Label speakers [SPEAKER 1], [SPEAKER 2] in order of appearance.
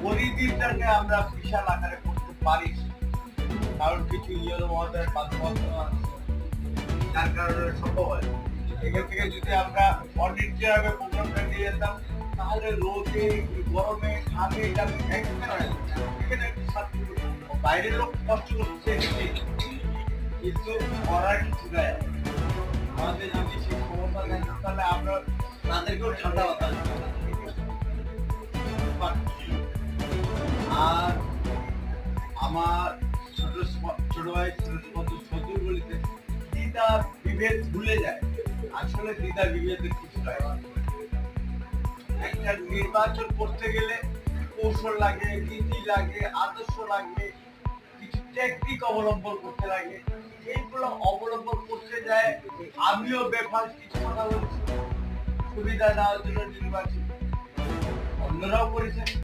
[SPEAKER 1] পরিধিটাকে আমরা বিশাল আকারে করতে পারি, কারণ কিছু ইয়েলো মহোদয়ের বাধ্যবাধকতা আছে, যার কারণে সম্ভব হয়। এখান থেকে যদি আমরা অনির্দিষ্টভাবে প্রোগ্রামটা নিয়ে যেতাম, তাহলে রোদে, গরমে, ঘামে এখানে একটু বাইরের লোক কষ্ট করছে ঠিক, কিন্তু করার কিছু নাই। আমাদের যদি সেই ক্ষমতা থাকে তাহলে আমরা তাদেরকেও ঠান্ডা বাতাস দিতে পারি। আর আমার ছোট ভাই সজুর বলিতে দ্বিধা বিভেদ ভুলে যায়, আসলে দ্বিধা বিভেদের কিছু নাই। একটা নির্বাচন করতে গেলে কৌশল লাগে, নীতি লাগে, আদর্শ লাগে, কিছু টেকনিক অবলম্বন করতে লাগে। এইগুলো অবলম্বন করতে যায় আমিও বেফাস কিছু কথা বলছি সুবিধা নেওয়ার জন্য নির্বাচন, অন্যরাও করেছে।